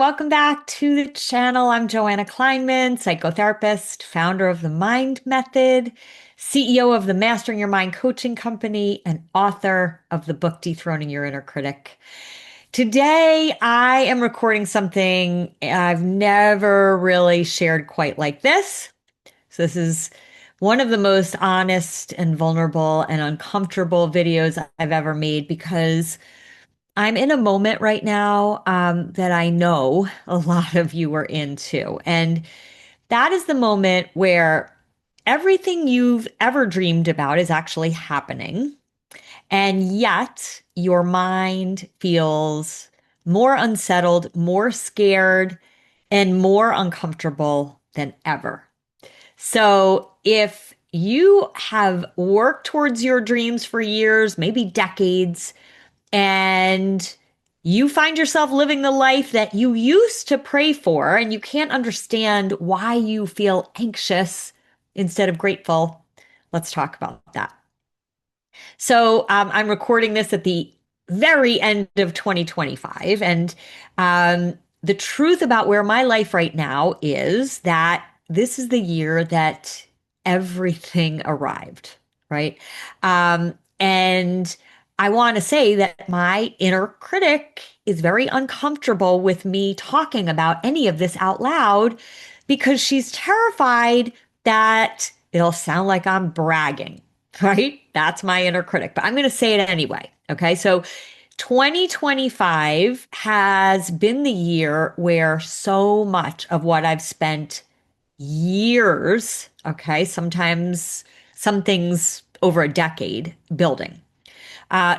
welcome back to the channel. I'm Joanna Kleinman, psychotherapist, founder of the Mind Method, CEO of the Mastering Your Mind coaching company, and author of the book Dethroning Your Inner Critic. Today, I am recording something I've never really shared quite like this. So this is one of the most honest and vulnerable and uncomfortable videos I've ever made because I'm in a moment right now that I know a lot of you are into. And that is the moment where everything you've ever dreamed about is actually happening. And yet your mind feels more unsettled, more scared, and more uncomfortable than ever. So if you have worked towards your dreams for years, maybe decades, and you find yourself living the life that you used to pray for, and you can't understand why you feel anxious instead of grateful, let's talk about that. So I'm recording this at the very end of 2025. And the truth about where my life right now is that this is the year that everything arrived, right? And I want to say that my inner critic is very uncomfortable with me talking about any of this out loud because she's terrified that it'll sound like I'm bragging, right? That's my inner critic, but I'm going to say it anyway. Okay. So 2025 has been the year where so much of what I've spent years, okay, sometimes some things over a decade building.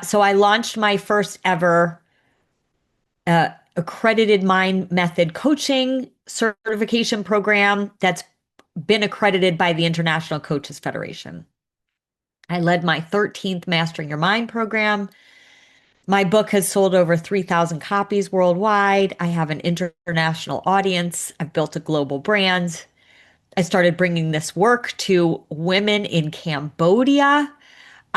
So I launched my first ever accredited Mind Method coaching certification program that's been accredited by the International Coaches Federation. I led my 13th Mastering Your Mind program. My book has sold over 3,000 copies worldwide. I have an international audience. I've built a global brand. I started bringing this work to women in Cambodia.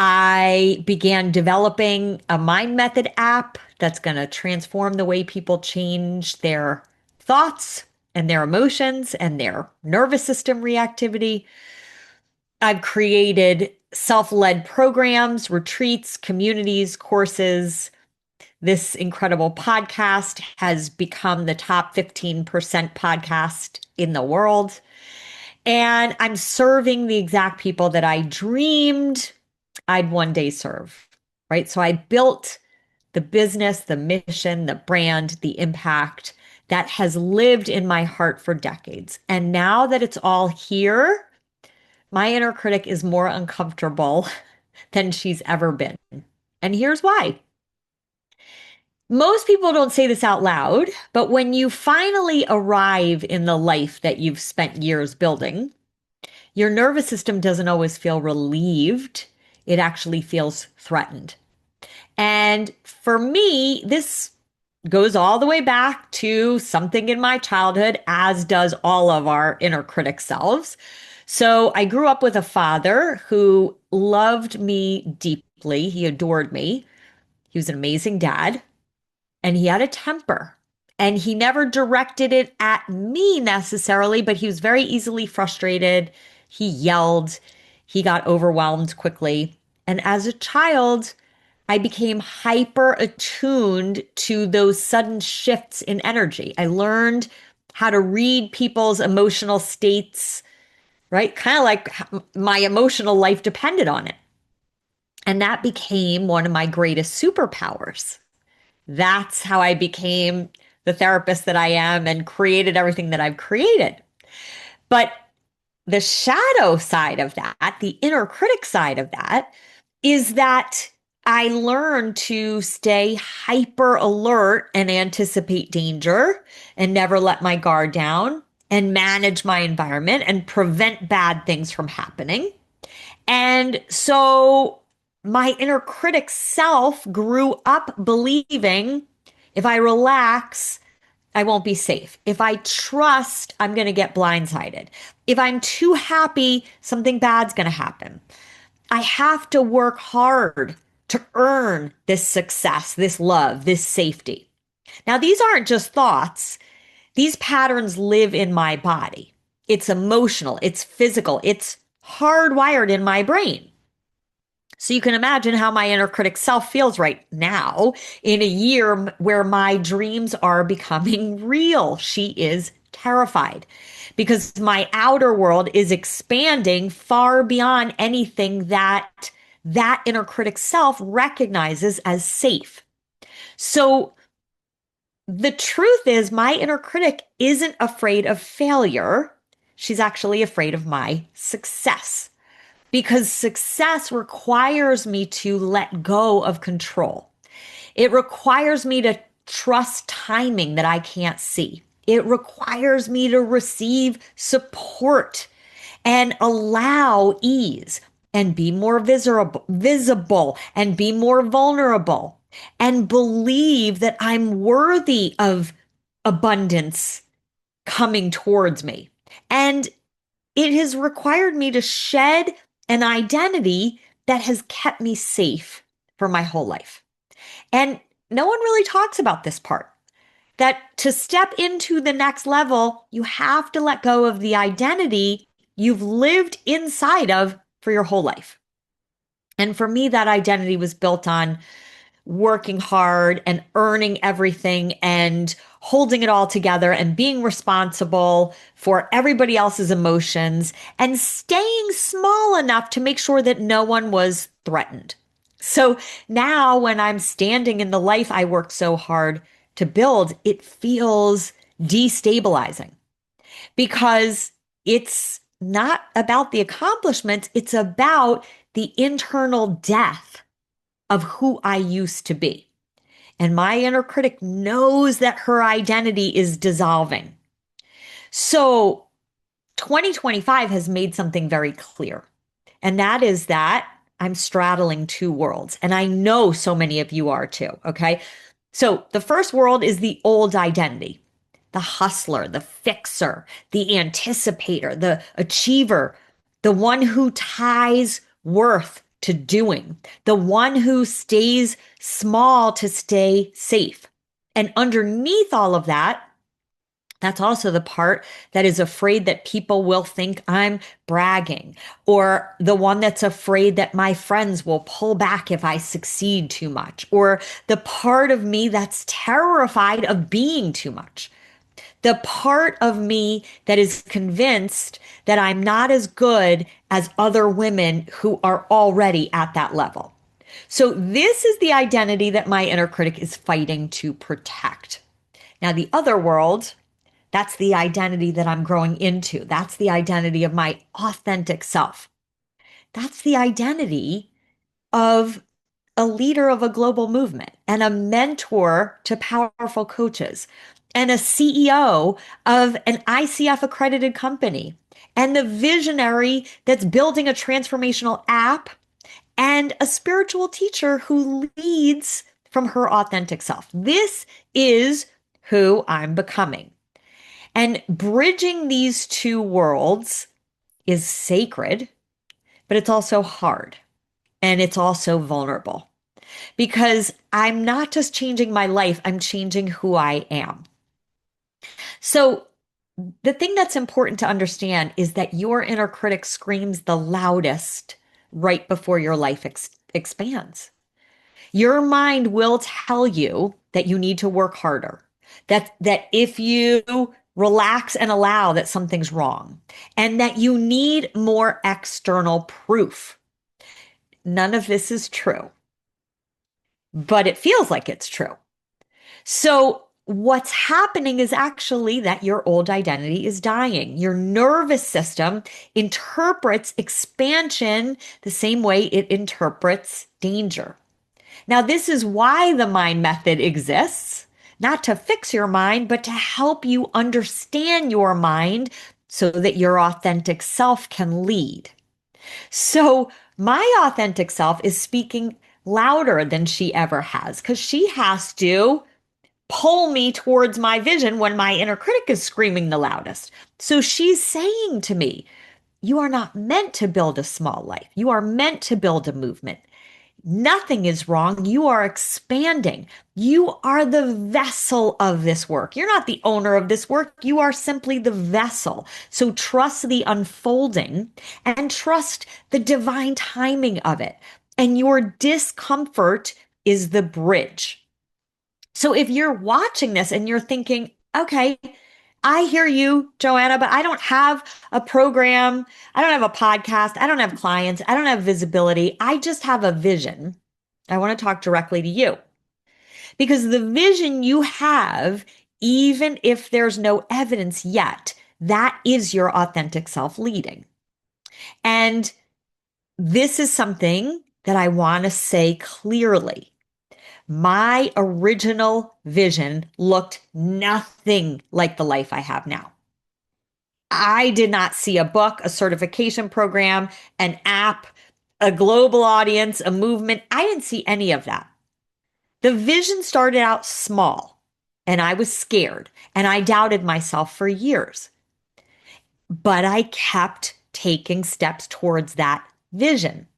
I began developing a Mind Method app that's going to transform the way people change their thoughts and their emotions and their nervous system reactivity. I've created self-led programs, retreats, communities, courses. This incredible podcast has become the top 15% podcast in the world. And I'm serving the exact people that I dreamed I'd one day serve, right? So I built the business, the mission, the brand, the impact that has lived in my heart for decades. And now that it's all here, my inner critic is more uncomfortable than she's ever been. And here's why. Most people don't say this out loud, but when you finally arrive in the life that you've spent years building, your nervous system doesn't always feel relieved. It actually feels threatened. And for me, this goes all the way back to something in my childhood, as does all of our inner critic selves. So I grew up with a father who loved me deeply. He adored me. He was an amazing dad, and he had a temper. And he never directed it at me necessarily, but he was very easily frustrated. He yelled. He got overwhelmed quickly. And as a child, I became hyper attuned to those sudden shifts in energy. I learned how to read people's emotional states, right? Kind of like my emotional life depended on it. And that became one of my greatest superpowers. That's how I became the therapist that I am and created everything that I've created. But the shadow side of that, the inner critic side of that, is that I learned to stay hyper alert and anticipate danger and never let my guard down and manage my environment and prevent bad things from happening. And so my inner critic self grew up believing if I relax, I won't be safe. If I trust, I'm going to get blindsided. If I'm too happy, something bad's going to happen. I have to work hard to earn this success, this love, this safety. Now, these aren't just thoughts. These patterns live in my body. It's emotional, it's physical, it's hardwired in my brain. So you can imagine how my inner critic self feels right now in a year where my dreams are becoming real. She is terrified because my outer world is expanding far beyond anything that inner critic self recognizes as safe. So the truth is, my inner critic isn't afraid of failure. She's actually afraid of my success because success requires me to let go of control. It requires me to trust timing that I can't see. It requires me to receive support and allow ease and be more visible and be more vulnerable and believe that I'm worthy of abundance coming towards me. And it has required me to shed an identity that has kept me safe for my whole life. And no one really talks about this part, that to step into the next level, you have to let go of the identity you've lived inside of for your whole life. And for me, that identity was built on working hard and earning everything and holding it all together and being responsible for everybody else's emotions and staying small enough to make sure that no one was threatened. So now when I'm standing in the life I worked so hard to build, it feels destabilizing because it's not about the accomplishments, it's about the internal death of who I used to be. And my inner critic knows that her identity is dissolving. So 2025 has made something very clear. And that is that I'm straddling two worlds. And I know so many of you are too. Okay. So the first world is the old identity, the hustler, the fixer, the anticipator, the achiever, the one who ties worth to doing, the one who stays small to stay safe. And underneath all of that, that's also the part that is afraid that people will think I'm bragging, or the one that's afraid that my friends will pull back if I succeed too much, or the part of me that's terrified of being too much. The part of me that is convinced that I'm not as good as other women who are already at that level. So, this is the identity that my inner critic is fighting to protect. Now, the other world, that's the identity that I'm growing into. That's the identity of my authentic self. That's the identity of a leader of a global movement and a mentor to powerful coaches and a CEO of an ICF accredited company and the visionary that's building a transformational app and a spiritual teacher who leads from her authentic self. This is who I'm becoming. And bridging these two worlds is sacred, but it's also hard and it's also vulnerable because I'm not just changing my life, I'm changing who I am. So, the thing that's important to understand is that your inner critic screams the loudest right before your life expands. Your mind will tell you that you need to work harder, that if you relax and allow that something's wrong, and that you need more external proof. None of this is true, but it feels like it's true. So what's happening is actually that your old identity is dying. Your nervous system interprets expansion the same way it interprets danger. Now, this is why the mind method exists, not to fix your mind, but to help you understand your mind so that your authentic self can lead. So, my authentic self is speaking louder than she ever has because she has to pull me towards my vision when my inner critic is screaming the loudest. So, she's saying to me, you are not meant to build a small life. You are meant to build a movement. Nothing is wrong. You are expanding. You are the vessel of this work. You're not the owner of this work. You are simply the vessel. So trust the unfolding and trust the divine timing of it. And your discomfort is the bridge. So if you're watching this and you're thinking, okay, I hear you, Joanna, but I don't have a program. I don't have a podcast. I don't have clients. I don't have visibility. I just have a vision. I want to talk directly to you because the vision you have, even if there's no evidence yet, that is your authentic self leading. And this is something that I want to say clearly. My original vision looked nothing like the life I have now. I did not see a book, a certification program, an app, a global audience, a movement. I didn't see any of that. The vision started out small and I was scared and I doubted myself for years. But I kept taking steps towards that vision.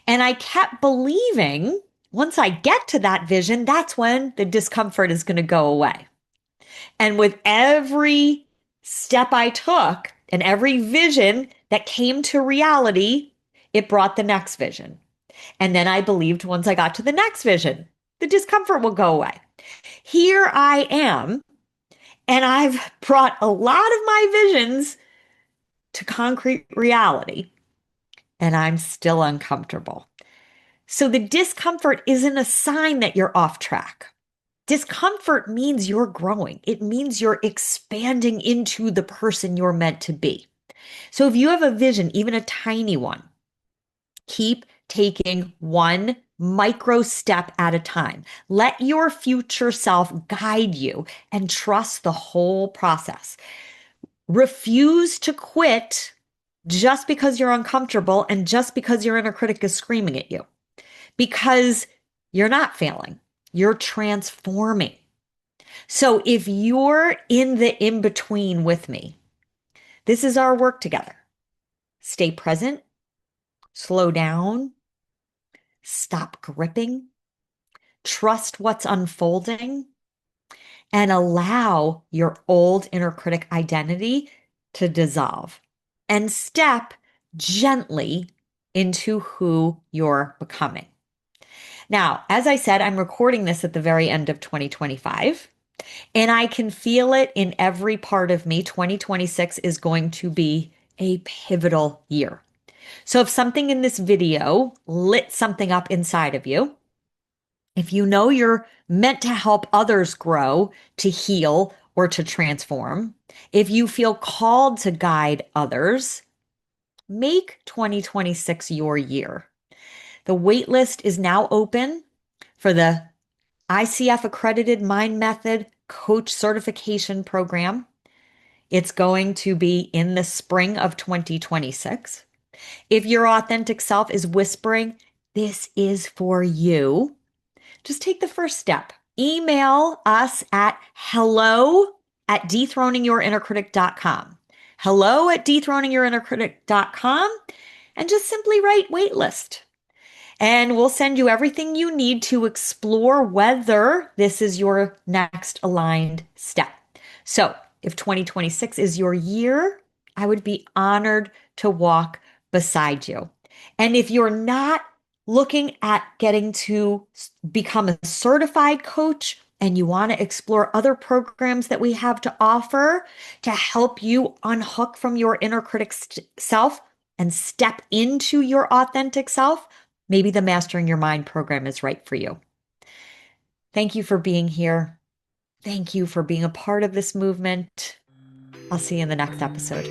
And I kept believing once I get to that vision, that's when the discomfort is going to go away. And with every step I took and every vision that came to reality, it brought the next vision. And then I believed once I got to the next vision, the discomfort will go away. Here I am, and I've brought a lot of my visions to concrete reality, and I'm still uncomfortable. So the discomfort isn't a sign that you're off track. Discomfort means you're growing. It means you're expanding into the person you're meant to be. So if you have a vision, even a tiny one, keep taking one micro step at a time. Let your future self guide you and trust the whole process. Refuse to quit just because you're uncomfortable and just because your inner critic is screaming at you, because you're not failing. You're transforming. So if you're in the in between with me, this is our work together. Stay present, slow down, stop gripping, trust what's unfolding, and allow your old inner critic identity to dissolve and step gently into who you're becoming. Now, as I said, I'm recording this at the very end of 2025. And I can feel it in every part of me. 2026 is going to be a pivotal year. So if something in this video lit something up inside of you, if you know you're meant to help others grow, to heal, or to transform, if you feel called to guide others, make 2026 your year. The waitlist is now open for the ICF accredited Mind Method Coach Certification Program. It's going to be in the spring of 2026. If your authentic self is whispering, this is for you, just take the first step. Email us at hello@dethroningyourinnercritic.com. Hello@dethroningyourinnercritic.com, and just simply write waitlist. And we'll send you everything you need to explore whether this is your next aligned step. So if 2026 is your year, I would be honored to walk beside you. And if you're not looking at getting to become a certified coach and you want to explore other programs that we have to offer to help you unhook from your inner critic self and step into your authentic self, maybe the Mastering Your Mind program is right for you. Thank you for being here. Thank you for being a part of this movement. I'll see you in the next episode.